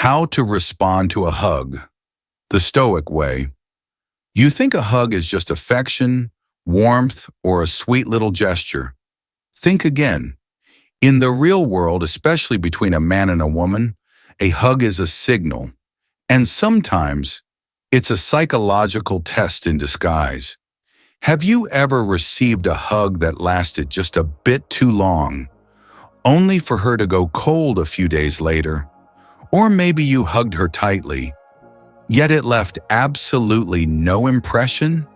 How to respond to a hug. The Stoic way. You think a hug is just affection, warmth, or a sweet little gesture. Think again. In the real world, especially between a man and a woman, a hug is a signal. And sometimes, it's a psychological test in disguise. Have you ever received a hug that lasted just a bit too long, only for her to go cold a few days later? Or maybe you hugged her tightly, yet it left absolutely no impression?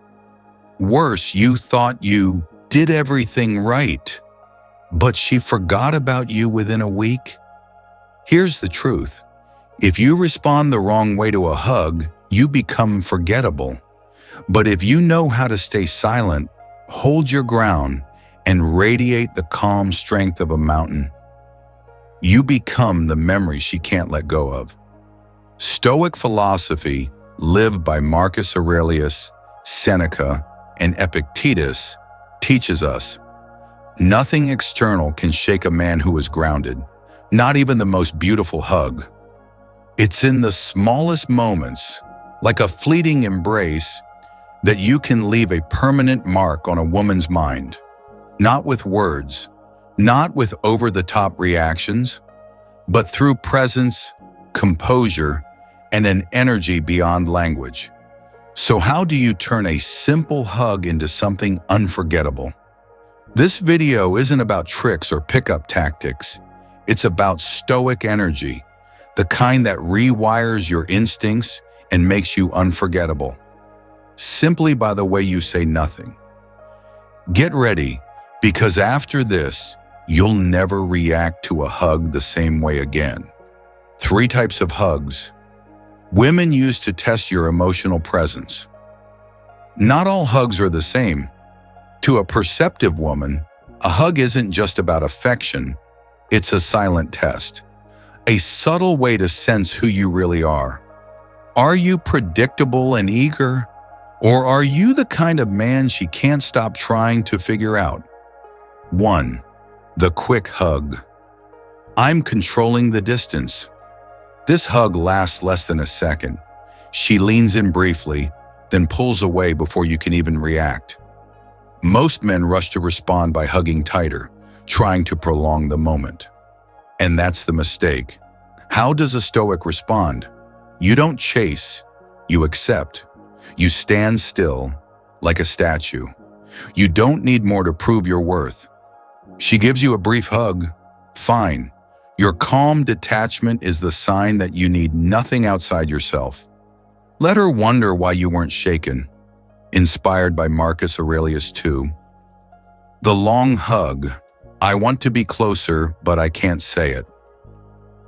Worse, you thought you did everything right, but she forgot about you within a week? Here's the truth. If you respond the wrong way to a hug, you become forgettable. But if you know how to stay silent, hold your ground, and radiate the calm strength of a mountain, you become the memory she can't let go of. Stoic philosophy, lived by Marcus Aurelius, Seneca, and Epictetus, teaches us nothing external can shake a man who is grounded, not even the most beautiful hug. It's in the smallest moments, like a fleeting embrace, that you can leave a permanent mark on a woman's mind. Not with words, not with over-the-top reactions, but through presence, composure, and an energy beyond language. So how do you turn a simple hug into something unforgettable? This video isn't about tricks or pickup tactics. It's about stoic energy, the kind that rewires your instincts and makes you unforgettable, simply by the way you say nothing. Get ready, because after this, you'll never react to a hug the same way again. 3 types of hugs. Women use to test your emotional presence. Not all hugs are the same. To a perceptive woman, a hug isn't just about affection, it's a silent test. A subtle way to sense who you really are. Are you predictable and eager? Or are you the kind of man she can't stop trying to figure out? 1. The quick hug. I'm controlling the distance. This hug lasts less than a second. She leans in briefly, then pulls away before you can even react. Most men rush to respond by hugging tighter, trying to prolong the moment. And that's the mistake. How does a Stoic respond? You don't chase, you accept. You stand still, like a statue. You don't need more to prove your worth. She gives you a brief hug. Fine. Your calm detachment is the sign that you need nothing outside yourself. Let her wonder why you weren't shaken. Inspired by Marcus Aurelius too. The long hug. I want to be closer, but I can't say it.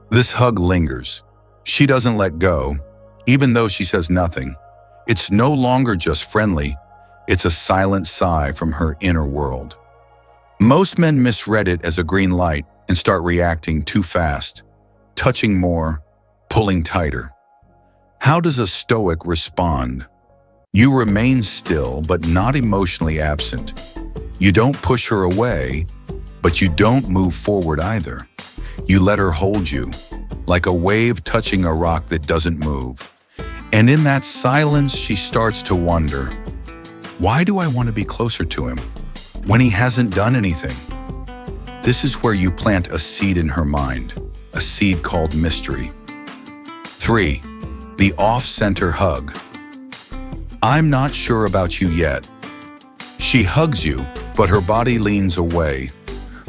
This hug lingers. She doesn't let go, even though she says nothing. It's no longer just friendly. It's a silent sigh from her inner world. Most men misread it as a green light and start reacting too fast, touching more, pulling tighter. How does a Stoic respond? You remain still, but not emotionally absent. You don't push her away, but you don't move forward either. You let her hold you, like a wave touching a rock that doesn't move. And in that silence, she starts to wonder, why do I want to be closer to him when he hasn't done anything? This is where you plant a seed in her mind, a seed called mystery. 3. The off-center hug. I'm not sure about you yet. She hugs you, but her body leans away.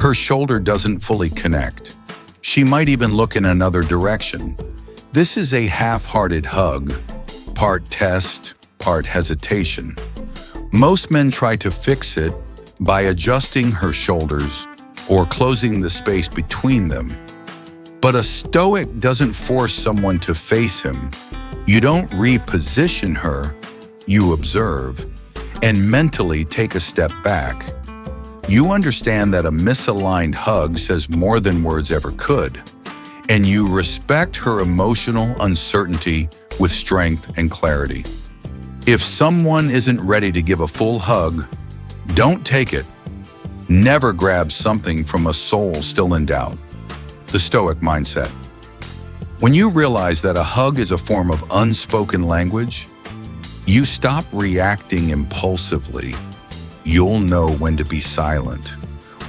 Her shoulder doesn't fully connect. She might even look in another direction. This is a half-hearted hug, part test, part hesitation. Most men try to fix it by adjusting her shoulders or closing the space between them. But a Stoic doesn't force someone to face him. You don't reposition her, you observe, and mentally take a step back. You understand that a misaligned hug says more than words ever could, and you respect her emotional uncertainty with strength and clarity. If someone isn't ready to give a full hug, don't take it. Never grab something from a soul still in doubt. The Stoic mindset. When you realize that a hug is a form of unspoken language, you stop reacting impulsively. You'll know when to be silent,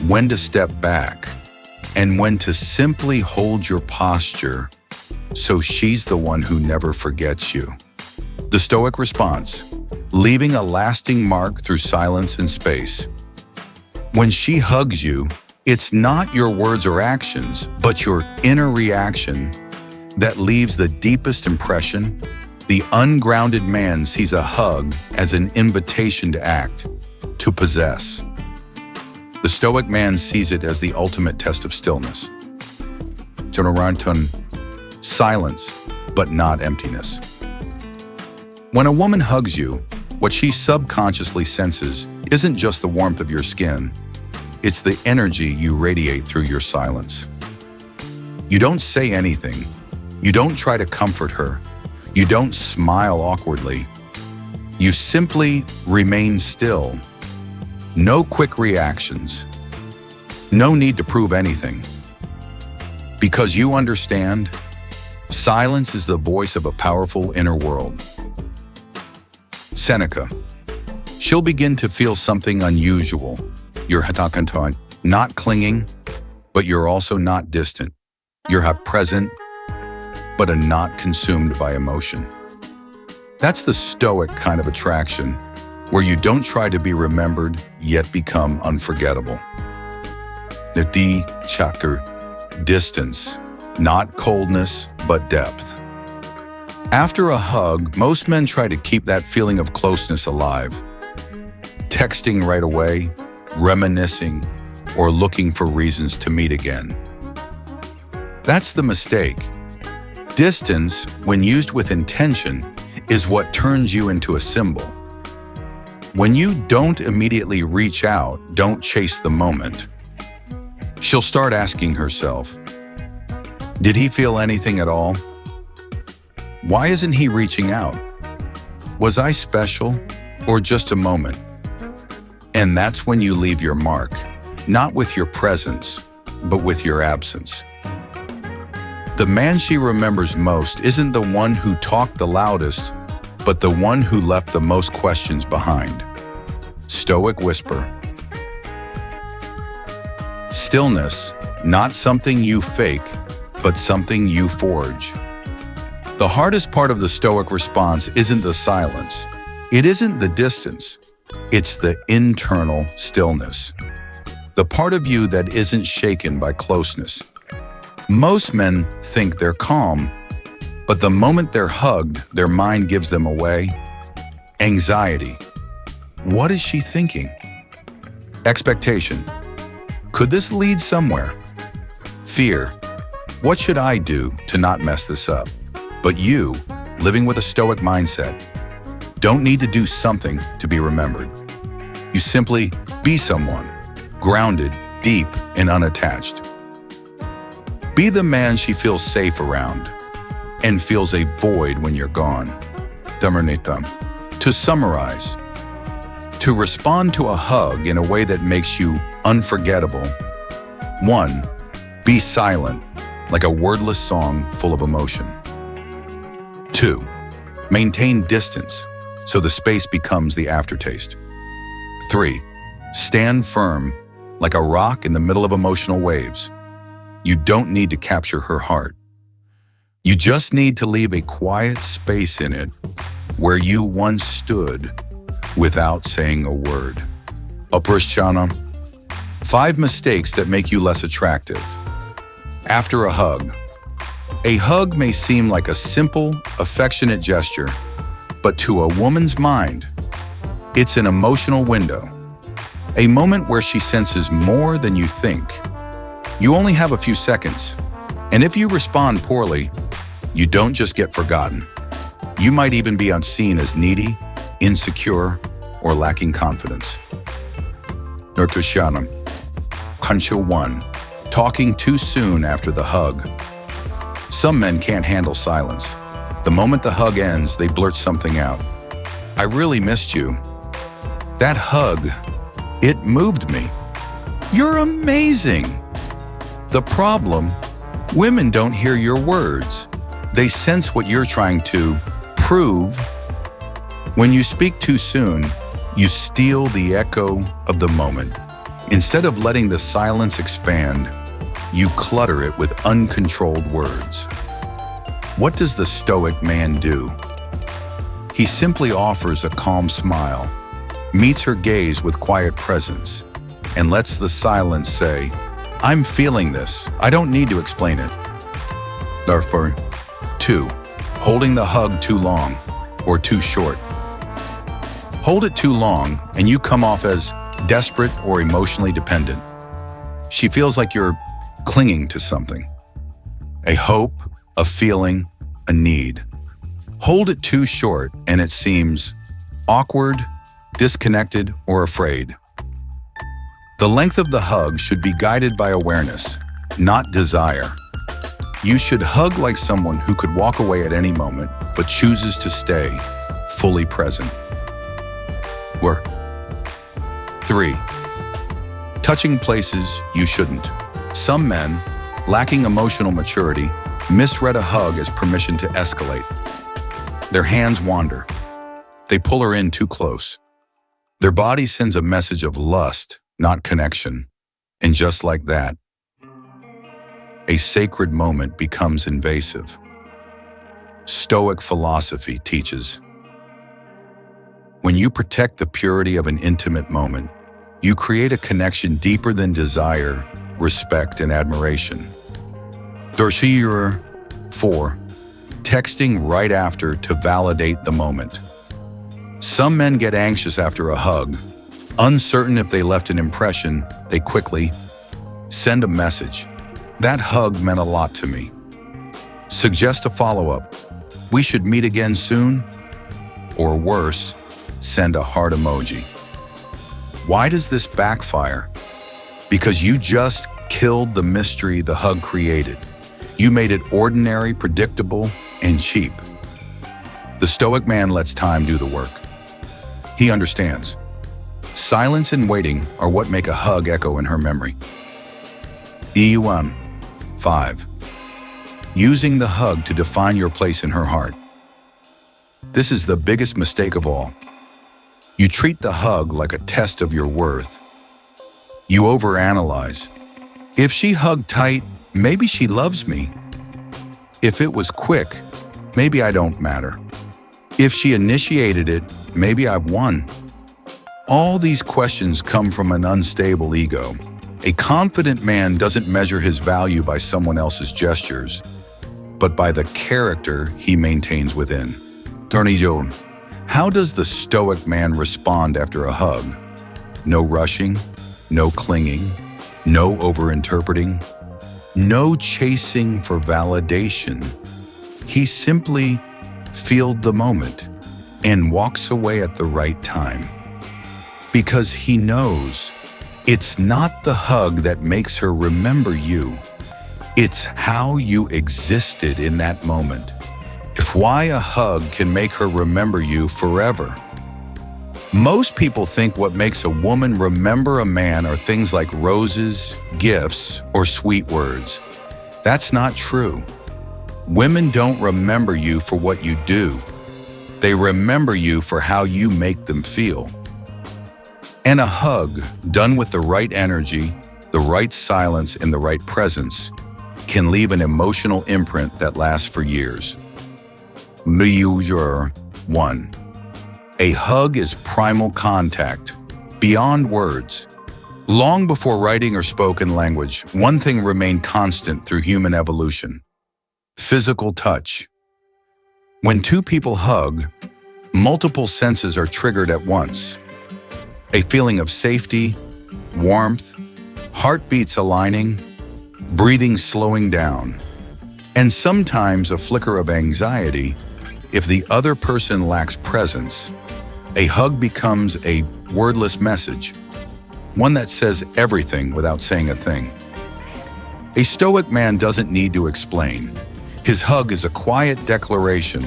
when to step back, and when to simply hold your posture so she's the one who never forgets you. The Stoic response, leaving a lasting mark through silence and space. When she hugs you, it's not your words or actions, but your inner reaction that leaves the deepest impression. The ungrounded man sees a hug as an invitation to act, to possess. The Stoic man sees it as the ultimate test of stillness. Silence, but not emptiness. When a woman hugs you, what she subconsciously senses isn't just the warmth of your skin, it's the energy you radiate through your silence. You don't say anything. You don't try to comfort her. You don't smile awkwardly. You simply remain still. No quick reactions. No need to prove anything. Because you understand, silence is the voice of a powerful inner world. Seneca. She'll begin to feel something unusual. You're not clinging, but you're also not distant. You're present, but are not consumed by emotion. That's the Stoic kind of attraction, where you don't try to be remembered, yet become unforgettable. The distance, not coldness, but depth. After a hug, most men try to keep that feeling of closeness alive. Texting right away, reminiscing, or looking for reasons to meet again. That's the mistake. Distance, when used with intention, is what turns you into a symbol. When you don't immediately reach out, don't chase the moment, she'll start asking herself, did he feel anything at all? Why isn't he reaching out? Was I special or just a moment? And that's when you leave your mark, not with your presence, but with your absence. The man she remembers most isn't the one who talked the loudest, but the one who left the most questions behind. Stoic whisper. Stillness, not something you fake, but something you forge. The hardest part of the Stoic response isn't the silence. It isn't the distance. It's the internal stillness. The part of you that isn't shaken by closeness. Most men think they're calm, but the moment they're hugged, their mind gives them away. Anxiety. What is she thinking? Expectation. Could this lead somewhere? Fear. What should I do to not mess this up? But you, living with a Stoic mindset, don't need to do something to be remembered. You simply be someone, grounded, deep, and unattached. Be the man she feels safe around and feels a void when you're gone. To summarize, to respond to a hug in a way that makes you unforgettable. 1. Be silent, like a wordless song full of emotion. 2. Maintain distance, so the space becomes the aftertaste. 3. Stand firm, like a rock in the middle of emotional waves. You don't need to capture her heart. You just need to leave a quiet space in it where you once stood without saying a word. Aprishchana. 5 mistakes that make you less attractive. After a hug. A hug may seem like a simple, affectionate gesture, but to a woman's mind, it's an emotional window. A moment where she senses more than you think. You only have a few seconds, and if you respond poorly, you don't just get forgotten. You might even be unseen as needy, insecure, or lacking confidence. Nurtushanam. Kancha 1. Talking too soon after the hug. Some men can't handle silence. The moment the hug ends, they blurt something out. I really missed you. That hug, it moved me. You're amazing. The problem, women don't hear your words. They sense what you're trying to prove. When you speak too soon, you steal the echo of the moment. Instead of letting the silence expand, you clutter it with uncontrolled words. What does the Stoic man do? He simply offers a calm smile, meets her gaze with quiet presence, and lets the silence say, "I'm feeling this. I don't need to explain it." Therefore, 2. Holding the hug too long or too short. Hold it too long and you come off as desperate or emotionally dependent. She feels like you're clinging to something. A hope, a feeling, a need. Hold it too short and it seems awkward, disconnected, or afraid. The length of the hug should be guided by awareness, not desire. You should hug like someone who could walk away at any moment, but chooses to stay fully present. 3. Touching places you shouldn't. Some men, lacking emotional maturity, misread a hug as permission to escalate. Their hands wander. They pull her in too close. Their body sends a message of lust, not connection. And just like that, a sacred moment becomes invasive. Stoic philosophy teaches, when you protect the purity of an intimate moment, you create a connection deeper than desire, respect, and admiration. 4. Texting right after to validate the moment. Some men get anxious after a hug. Uncertain if they left an impression, they quickly send a message. "That hug meant a lot to me." Suggest a follow-up. "We should meet again soon." Or worse, send a heart emoji. Why does this backfire? Because you just killed the mystery the hug created. You made it ordinary, predictable, and cheap. The Stoic man lets time do the work. He understands. Silence and waiting are what make a hug echo in her memory. 5. Using the hug to define your place in her heart. This is the biggest mistake of all. You treat the hug like a test of your worth. You overanalyze. If she hugged tight, maybe she loves me. If it was quick, maybe I don't matter. If she initiated it, maybe I've won. All these questions come from an unstable ego. A confident man doesn't measure his value by someone else's gestures, but by the character he maintains within. How does the Stoic man respond after a hug? No rushing, no clinging, no overinterpreting, no chasing for validation. He simply feels the moment and walks away at the right time. Because he knows it's not the hug that makes her remember you. It's how you existed in that moment. If why a hug can make her remember you forever. Most people think what makes a woman remember a man are things like roses, gifts, or sweet words. That's not true. Women don't remember you for what you do. They remember you for how you make them feel. And a hug, done with the right energy, the right silence, and the right presence, can leave an emotional imprint that lasts for years. 1. A hug is primal contact, beyond words. Long before writing or spoken language, one thing remained constant through human evolution: physical touch. When two people hug, multiple senses are triggered at once. A feeling of safety, warmth, heartbeats aligning, breathing slowing down, and sometimes a flicker of anxiety. If the other person lacks presence, a hug becomes a wordless message, one that says everything without saying a thing. A Stoic man doesn't need to explain. His hug is a quiet declaration.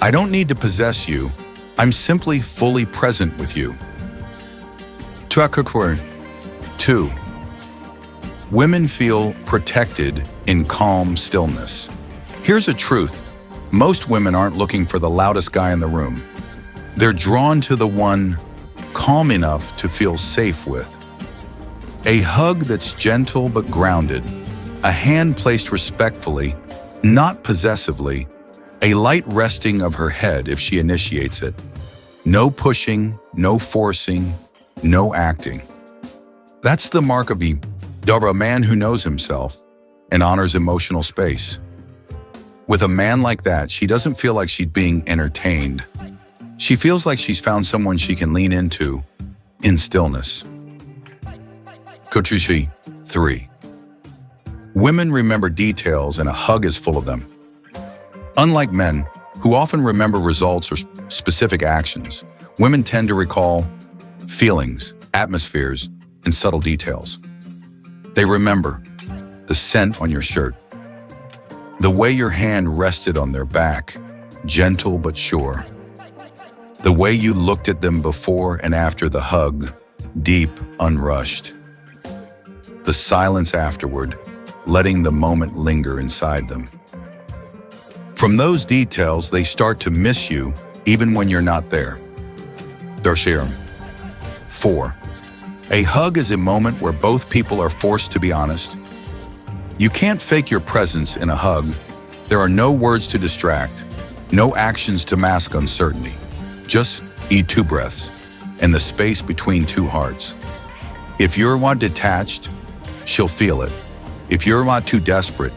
I don't need to possess you. I'm simply fully present with you. 2. Women feel protected in calm stillness. Here's a truth. Most women aren't looking for the loudest guy in the room. They're drawn to the one calm enough to feel safe with. A hug that's gentle but grounded, a hand placed respectfully, not possessively, a light resting of her head if she initiates it. No pushing, no forcing, no acting. That's the mark of a man who knows himself and honors emotional space. With a man like that, she doesn't feel like she's being entertained. She feels like she's found someone she can lean into in stillness. Kotushi 3. Women remember details and a hug is full of them. Unlike men, who often remember results or specific actions, women tend to recall feelings, atmospheres, and subtle details. They remember the scent on your shirt, the way your hand rested on their back, gentle but sure, the way you looked at them before and after the hug, deep, unrushed, the silence afterward, letting the moment linger inside them. From those details, they start to miss you even when you're not there. Darshiram. 4. A hug is a moment where both people are forced to be honest. You can't fake your presence in a hug. There are no words to distract, no actions to mask uncertainty. Just two breaths and the space between two hearts. If you're detached, she'll feel it. If you're too desperate,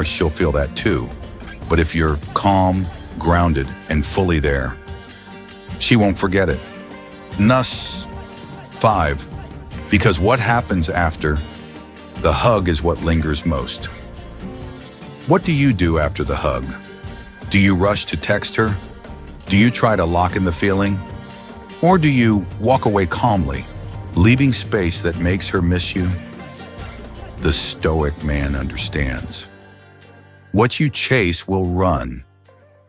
she'll feel that too. But if you're calm, grounded, and fully there, she won't forget it. Thus, 5. Because what happens after the hug is what lingers most. What do you do after the hug? Do you rush to text her? Do you try to lock in the feeling? Or do you walk away calmly, leaving space that makes her miss you? The Stoic man understands. What you chase will run.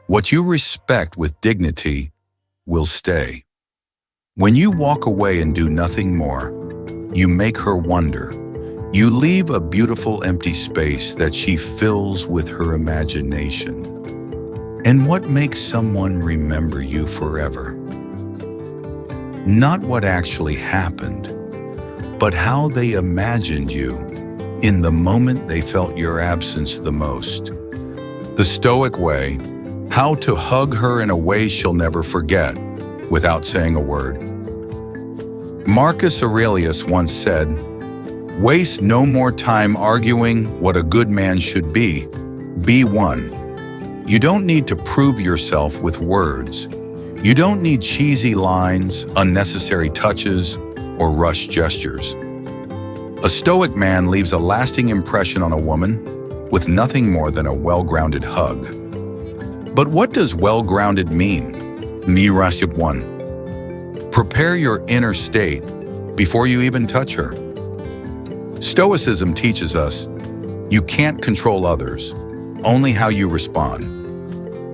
What you respect with dignity will stay. When you walk away and do nothing more, you make her wonder. You leave a beautiful empty space that she fills with her imagination. And what makes someone remember you forever? Not what actually happened, but how they imagined you in the moment they felt your absence the most. The Stoic way, how to hug her in a way she'll never forget, without saying a word. Marcus Aurelius once said, "Waste no more time arguing what a good man should be. Be one." You don't need to prove yourself with words. You don't need cheesy lines, unnecessary touches, or rushed gestures. A Stoic man leaves a lasting impression on a woman with nothing more than a well-grounded hug. But what does well-grounded mean? Mirasip 1. Prepare your inner state before you even touch her. Stoicism teaches us you can't control others, only how you respond.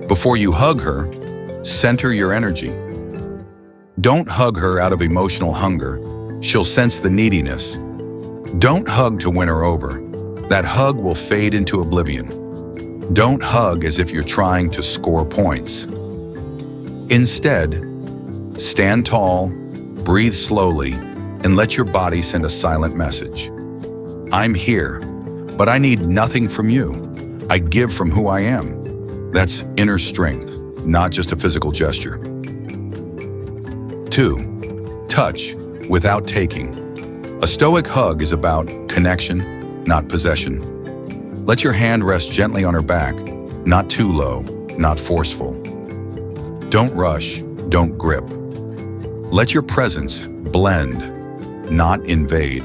Before you hug her, center your energy. Don't hug her out of emotional hunger. She'll sense the neediness. Don't hug to win her over. That hug will fade into oblivion. Don't hug as if you're trying to score points. Instead, stand tall, breathe slowly, and let your body send a silent message. I'm here, but I need nothing from you. I give from who I am. That's inner strength, not just a physical gesture. 2. Touch without taking. A Stoic hug is about connection, not possession. Let your hand rest gently on her back, not too low, not forceful. Don't rush, don't grip. Let your presence blend, not invade.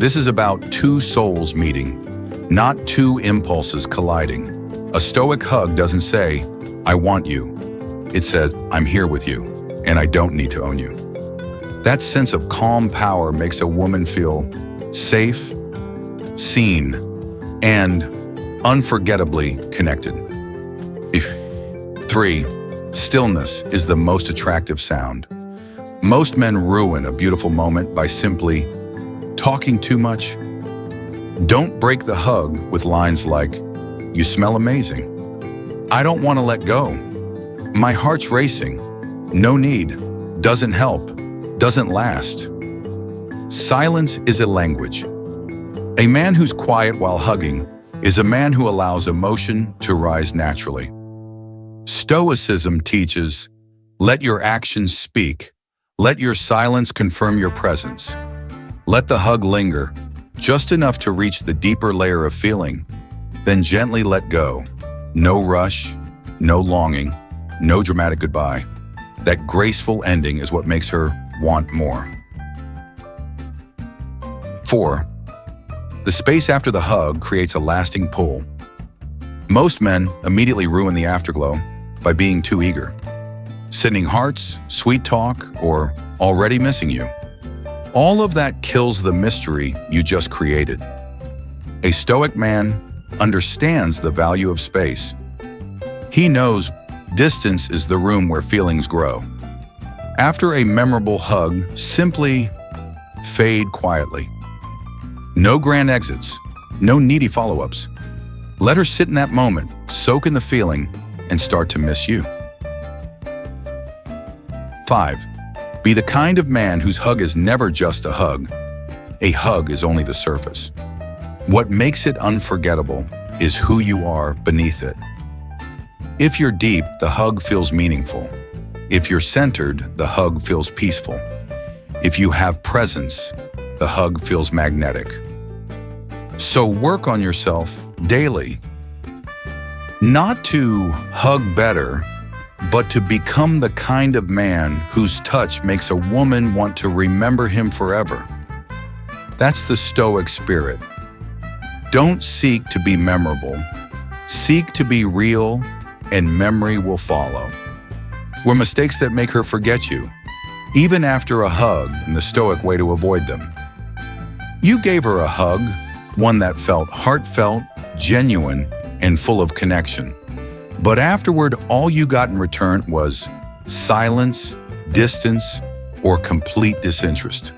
This is about two souls meeting, not two impulses colliding. A Stoic hug doesn't say, "I want you." It says, "I'm here with you, and I don't need to own you." That sense of calm power makes a woman feel safe, seen, and unforgettably connected. 3. Stillness is the most attractive sound. Most men ruin a beautiful moment by simply talking too much. Don't break the hug with lines like, "You smell amazing." I don't want to let go. My heart's racing. No need. Doesn't help. Doesn't last. Silence is a language. A man who's quiet while hugging is a man who allows emotion to rise naturally. Stoicism teaches, let your actions speak. Let your silence confirm your presence. Let the hug linger, just enough to reach the deeper layer of feeling, then gently let go. No rush, no longing, no dramatic goodbye. That graceful ending is what makes her want more. 4. The space after the hug creates a lasting pull. Most men immediately ruin the afterglow by being too eager. Sending hearts, sweet talk, or already missing you. All of that kills the mystery you just created. A Stoic man understands the value of space. He knows distance is the room where feelings grow. After a memorable hug, simply fade quietly. No grand exits, no needy follow-ups. Let her sit in that moment, soak in the feeling, and start to miss you. 5. Be the kind of man whose hug is never just a hug. A hug is only the surface. What makes it unforgettable is who you are beneath it. If you're deep, the hug feels meaningful. If you're centered, the hug feels peaceful. If you have presence, the hug feels magnetic. So work on yourself daily. Not to hug better, but to become the kind of man whose touch makes a woman want to remember him forever. That's the Stoic spirit. Don't seek to be memorable. Seek to be real, and memory will follow. Were mistakes that make her forget you, even after a hug, in the Stoic way to avoid them. You gave her a hug, one that felt heartfelt, genuine, and full of connection. But afterward, all you got in return was silence, distance, or complete disinterest.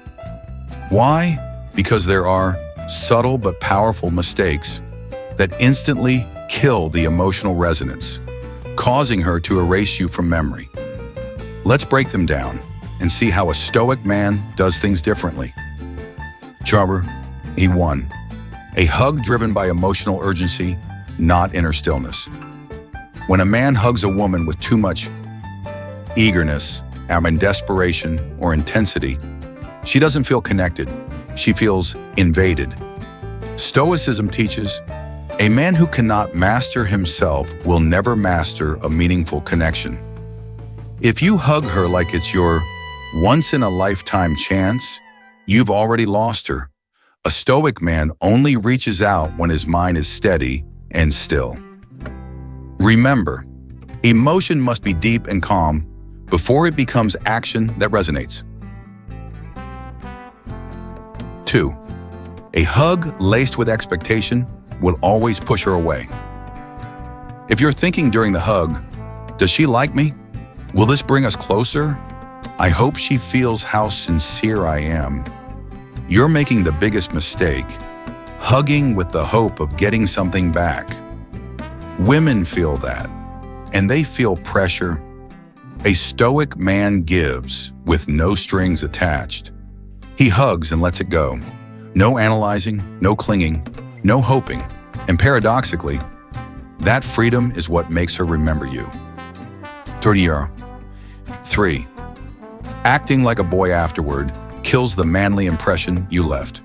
Why? Because there are subtle but powerful mistakes that instantly kill the emotional resonance, causing her to erase you from memory. Let's break them down and see how a Stoic man does things differently. Charmer, E1. A hug driven by emotional urgency, not inner stillness. When a man hugs a woman with too much eagerness, desperation, or intensity, she doesn't feel connected. She feels invaded. Stoicism teaches, a man who cannot master himself will never master a meaningful connection. If you hug her like it's your once-in-a-lifetime chance, you've already lost her. A Stoic man only reaches out when his mind is steady and still. Remember, emotion must be deep and calm before it becomes action that resonates. 2. A hug laced with expectation will always push her away. If you're thinking during the hug, does she like me? Will this bring us closer? I hope she feels how sincere I am. You're making the biggest mistake, hugging with the hope of getting something back. Women feel that, and they feel pressure. A Stoic man gives with no strings attached. He hugs and lets it go. No analyzing, no clinging, no hoping. And paradoxically, that freedom is what makes her remember you. 3. Acting like a boy afterward kills the manly impression you left.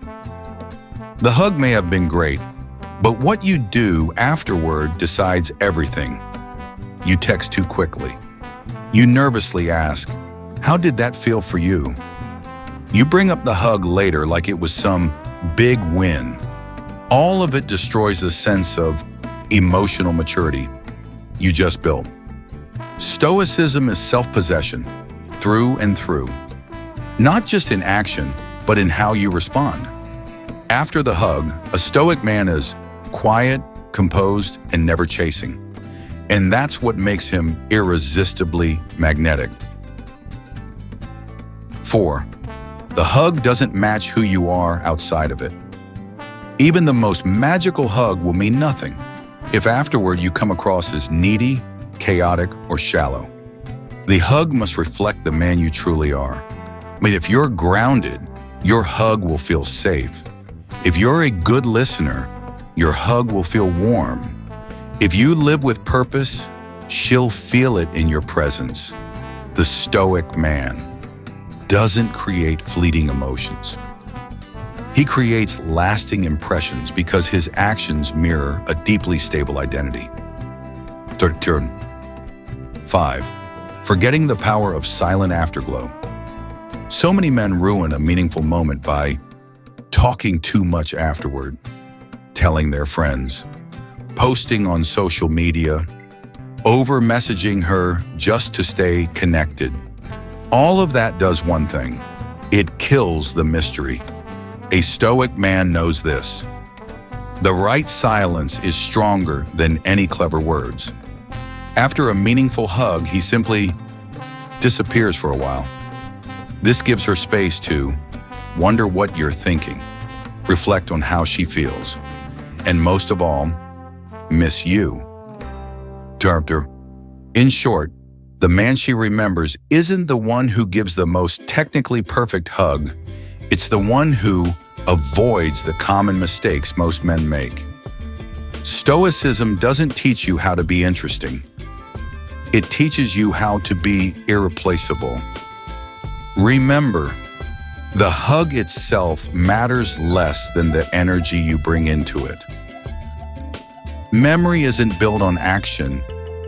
The hug may have been great, but what you do afterward decides everything. You text too quickly. You nervously ask, how did that feel for you? You bring up the hug later like it was some big win. All of it destroys the sense of emotional maturity you just built. Stoicism is self-possession, through and through. Not just in action, but in how you respond. After the hug, a Stoic man is quiet, composed, and never chasing. And that's what makes him irresistibly magnetic. 4. The hug doesn't match who you are outside of it. Even the most magical hug will mean nothing if afterward you come across as needy, chaotic, or shallow. The hug must reflect the man you truly are. If you're grounded, your hug will feel safe. If you're a good listener, your hug will feel warm. If you live with purpose, she'll feel it in your presence. The Stoic man doesn't create fleeting emotions. He creates lasting impressions because his actions mirror a deeply stable identity. 5. Forgetting the power of silent afterglow. So many men ruin a meaningful moment by talking too much afterward, telling their friends, posting on social media, over-messaging her just to stay connected. All of that does one thing. It kills the mystery. A Stoic man knows this. The right silence is stronger than any clever words. After a meaningful hug, he simply disappears for a while. This gives her space to wonder what you're thinking, reflect on how she feels, and most of all, miss you. In short, the man she remembers isn't the one who gives the most technically perfect hug. It's the one who avoids the common mistakes most men make. Stoicism doesn't teach you how to be interesting. It teaches you how to be irreplaceable. Remember, the hug itself matters less than the energy you bring into it. Memory isn't built on action,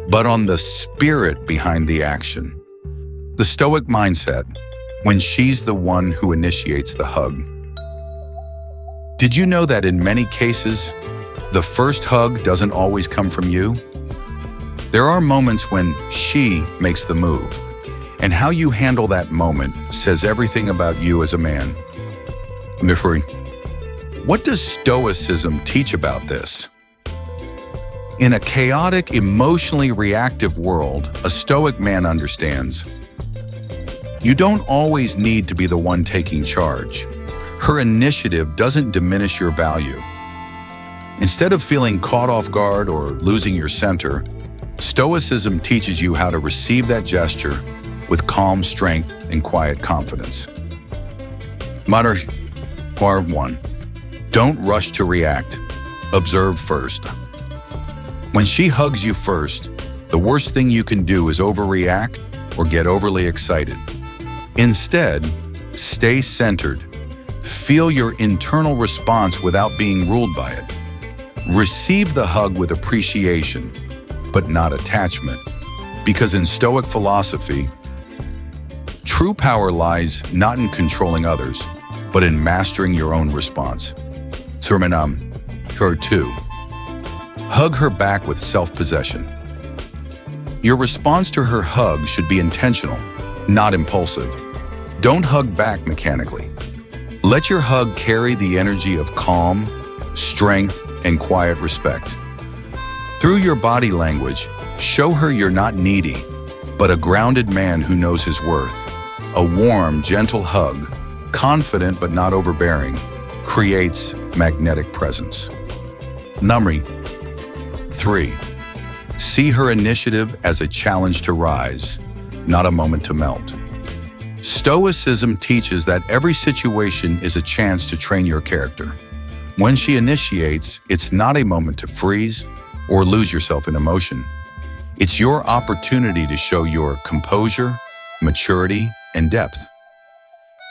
but on the spirit behind the action. The Stoic mindset, when she's the one who initiates the hug. Did you know that in many cases, the first hug doesn't always come from you? There are moments when she makes the move, and how you handle that moment says everything about you as a man. What does Stoicism teach about this? In a chaotic, emotionally reactive world, a Stoic man understands. You don't always need to be the one taking charge. Her initiative doesn't diminish your value. Instead of feeling caught off guard or losing your center, Stoicism teaches you how to receive that gesture with calm strength and quiet confidence. Part 1. Don't rush to react. Observe first. When she hugs you first, the worst thing you can do is overreact or get overly excited. Instead, stay centered. Feel your internal response without being ruled by it. Receive the hug with appreciation, but not attachment. Because in Stoic philosophy, true power lies not in controlling others, but in mastering your own response. Her 2. Hug her back with self-possession. Your response to her hug should be intentional, not impulsive. Don't hug back mechanically. Let your hug carry the energy of calm, strength, and quiet respect. Through your body language, show her you're not needy, but a grounded man who knows his worth. A warm, gentle hug, confident but not overbearing, creates magnetic presence. 3. See her initiative as a challenge to rise, not a moment to melt. Stoicism teaches that every situation is a chance to train your character. When she initiates, it's not a moment to freeze or lose yourself in emotion. It's your opportunity to show your composure, maturity, and depth.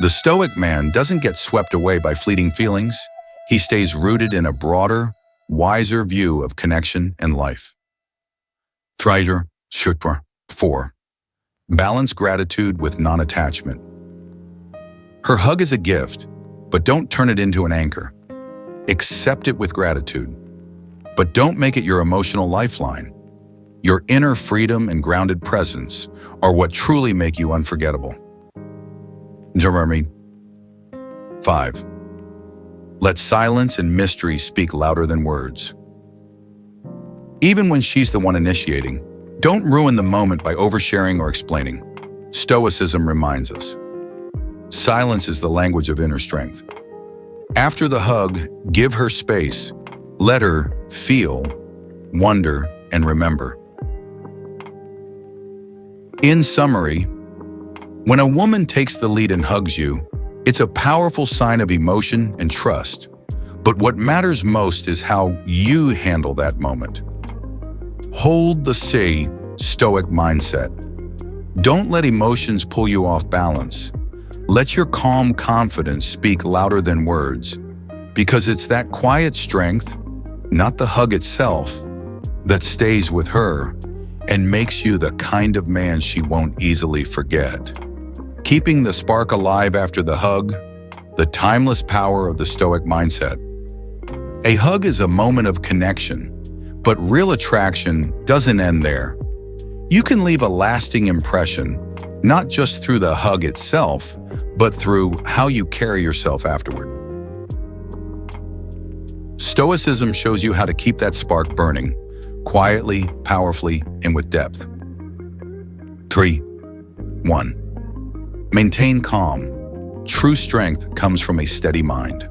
The Stoic man doesn't get swept away by fleeting feelings. He stays rooted in a broader, wiser view of connection and life. 4. Balance gratitude with non-attachment. Her hug is a gift, but don't turn it into an anchor. Accept it with gratitude, but don't make it your emotional lifeline. Your inner freedom and grounded presence are what truly make you unforgettable. 5. Let silence and mystery speak louder than words. Even when she's the one initiating, don't ruin the moment by oversharing or explaining. Stoicism reminds us. Silence is the language of inner strength. After the hug, give her space. Let her feel, wonder, and remember. In summary, when a woman takes the lead and hugs you, it's a powerful sign of emotion and trust. But what matters most is how you handle that moment. Hold the Stoic mindset. Don't let emotions pull you off balance. Let your calm confidence speak louder than words, because it's that quiet strength, not the hug itself, that stays with her and makes you the kind of man she won't easily forget. Keeping the spark alive after the hug, the timeless power of the Stoic mindset. A hug is a moment of connection, but real attraction doesn't end there. You can leave a lasting impression, not just through the hug itself, but through how you carry yourself afterward. Stoicism shows you how to keep that spark burning, quietly, powerfully, and with depth. 3. 1. Maintain calm. True strength comes from a steady mind.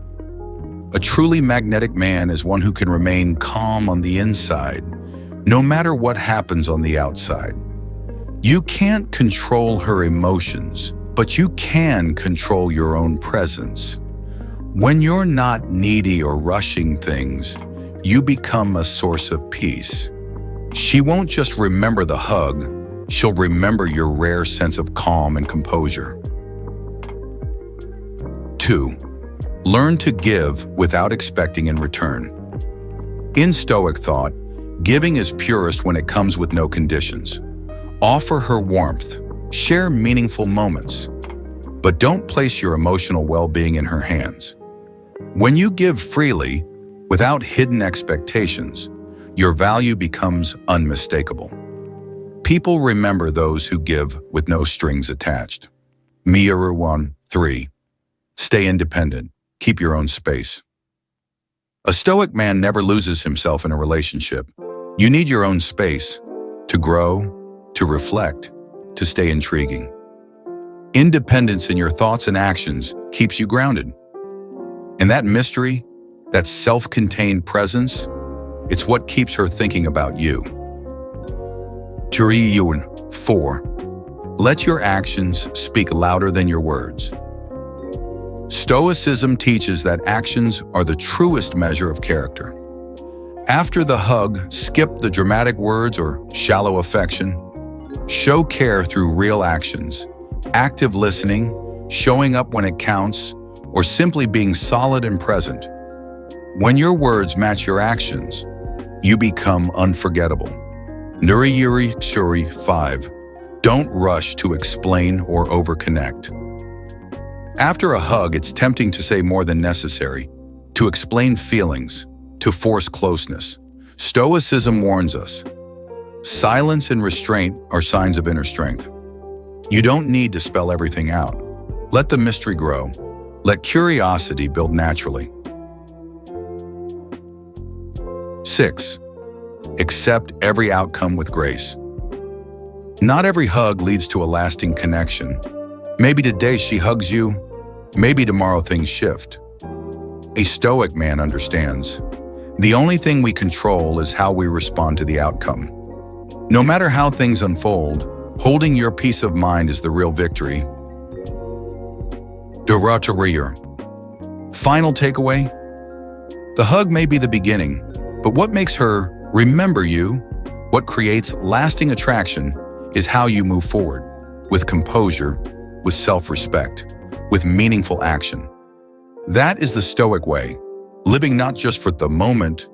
A truly magnetic man is one who can remain calm on the inside, no matter what happens on the outside. You can't control her emotions, but you can control your own presence. When you're not needy or rushing things, you become a source of peace. She won't just remember the hug, she'll remember your rare sense of calm and composure. 2. Learn to give without expecting in return. In Stoic thought, giving is purest when it comes with no conditions. Offer her warmth, share meaningful moments, but don't place your emotional well-being in her hands. When you give freely, without hidden expectations, your value becomes unmistakable. People remember those who give with no strings attached. 3. Stay independent. Keep your own space. A Stoic man never loses himself in a relationship. You need your own space to grow, to reflect, to stay intriguing. Independence in your thoughts and actions keeps you grounded. And that mystery, that self-contained presence, it's what keeps her thinking about you. 4. Let your actions speak louder than your words. Stoicism teaches that actions are the truest measure of character. After the hug, skip the dramatic words or shallow affection. Show care through real actions, active listening, showing up when it counts, or simply being solid and present. When your words match your actions, you become unforgettable. Nourish 5. Don't rush to explain or overconnect. After a hug, it's tempting to say more than necessary, to explain feelings, to force closeness. Stoicism warns us. Silence and restraint are signs of inner strength. You don't need to spell everything out. Let the mystery grow. Let curiosity build naturally. 6. Accept every outcome with grace. Not every hug leads to a lasting connection. Maybe today she hugs you, maybe tomorrow things shift. A Stoic man understands. The only thing we control is how we respond to the outcome. No matter how things unfold, holding your peace of mind is the real victory. Final takeaway? The hug may be the beginning, but what makes her remember you, what creates lasting attraction, is how you move forward, with composure, with self-respect, with meaningful action. That is the Stoic way, living not just for the moment,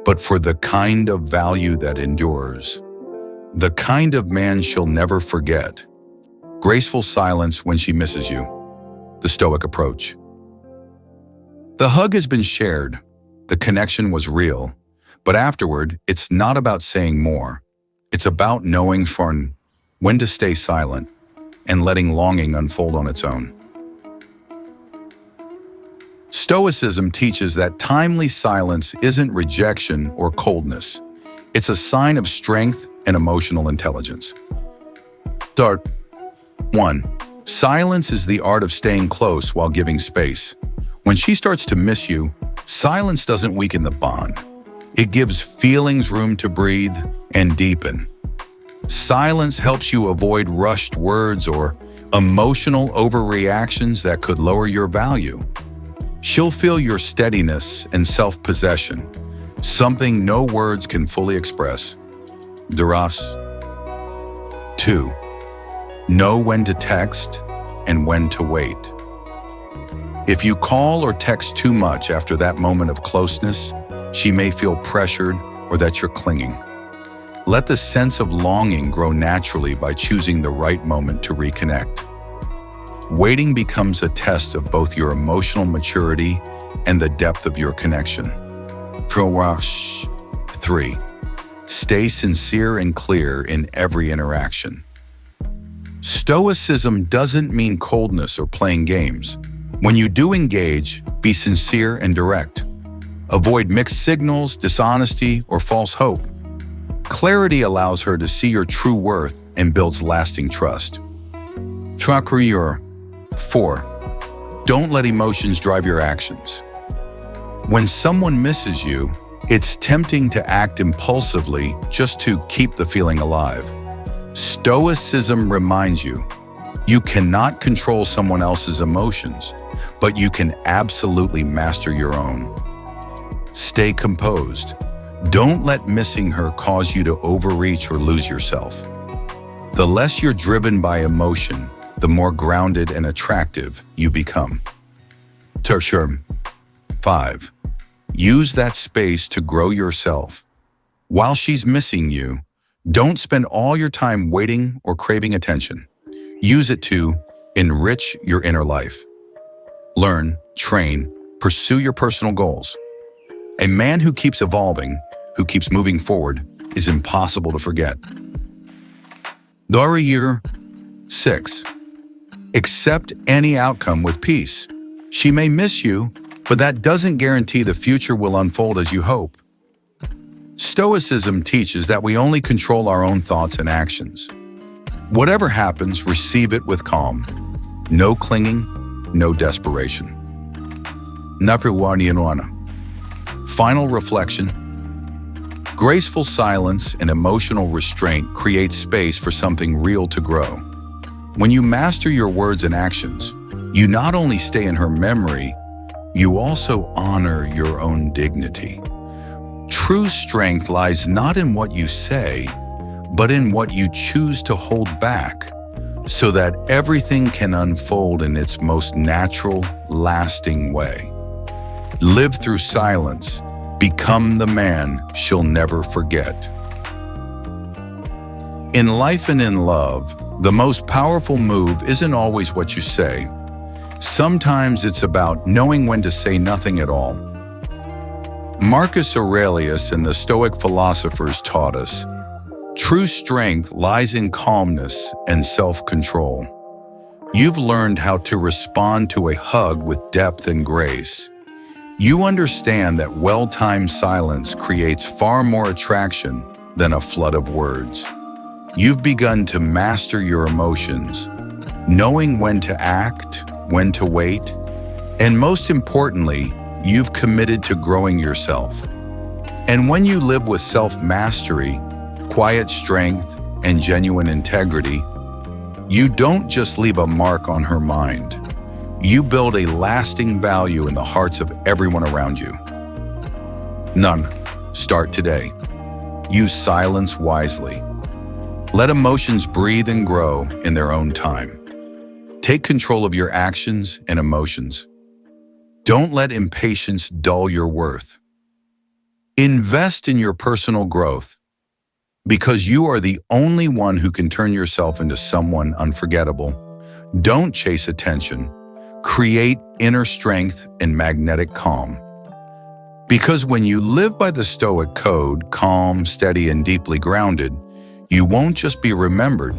but for the kind of value that endures. The kind of man she'll never forget. Graceful silence when she misses you. The Stoic approach. The hug has been shared. The connection was real. But afterward, it's not about saying more. It's about knowing when to stay silent and letting longing unfold on its own. Stoicism teaches that timely silence isn't rejection or coldness. It's a sign of strength and emotional intelligence. 1. Silence is the art of staying close while giving space. When she starts to miss you, silence doesn't weaken the bond. It gives feelings room to breathe and deepen. Silence helps you avoid rushed words or emotional overreactions that could lower your value. She'll feel your steadiness and self-possession, something no words can fully express. Duras. 2. Know when to text and when to wait. If you call or text too much after that moment of closeness, she may feel pressured or that you're clinging. Let the sense of longing grow naturally by choosing the right moment to reconnect. Waiting becomes a test of both your emotional maturity and the depth of your connection. 3. Stay sincere and clear in every interaction. Stoicism doesn't mean coldness or playing games. When you do engage, be sincere and direct. Avoid mixed signals, dishonesty, or false hope. Clarity allows her to see your true worth and builds lasting trust. 4. Don't let emotions drive your actions. When someone misses you, it's tempting to act impulsively just to keep the feeling alive. Stoicism reminds you, you cannot control someone else's emotions, but you can absolutely master your own. Stay composed. Don't let missing her cause you to overreach or lose yourself. The less you're driven by emotion, the more grounded and attractive you become. 5. Use that space to grow yourself. While she's missing you, don't spend all your time waiting or craving attention. Use it to enrich your inner life. Learn, train, pursue your personal goals. A man who keeps evolving, who keeps moving forward, is impossible to forget. 6. Accept any outcome with peace. She may miss you, but that doesn't guarantee the future will unfold as you hope. Stoicism teaches that we only control our own thoughts and actions. Whatever happens, receive it with calm. No clinging, no desperation. Final reflection. Graceful silence and emotional restraint create space for something real to grow. When you master your words and actions, you not only stay in her memory, you also honor your own dignity. True strength lies not in what you say, but in what you choose to hold back, so that everything can unfold in its most natural, lasting way. Live through silence. Become the man she'll never forget. In life and in love, the most powerful move isn't always what you say. Sometimes it's about knowing when to say nothing at all. Marcus Aurelius and the Stoic philosophers taught us, true strength lies in calmness and self-control. You've learned how to respond to a hug with depth and grace. You understand that well-timed silence creates far more attraction than a flood of words. You've begun to master your emotions, knowing when to act, when to wait, and most importantly, you've committed to growing yourself. And when you live with self-mastery, quiet strength, and genuine integrity, you don't just leave a mark on her mind. You build a lasting value in the hearts of everyone around you. Start today. Use silence wisely. Let emotions breathe and grow in their own time. Take control of your actions and emotions. Don't let impatience dull your worth. Invest in your personal growth, because you are the only one who can turn yourself into someone unforgettable. Don't chase attention. Create inner strength and magnetic calm. Because when you live by the Stoic code, calm, steady, and deeply grounded, you won't just be remembered,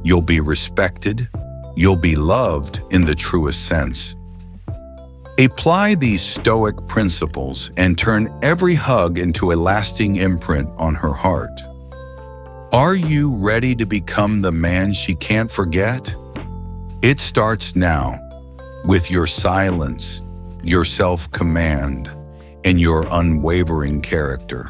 you'll be respected, you'll be loved in the truest sense. Apply these Stoic principles and turn every hug into a lasting imprint on her heart. Are you ready to become the man she can't forget? It starts now, with your silence, your self-command, and your unwavering character.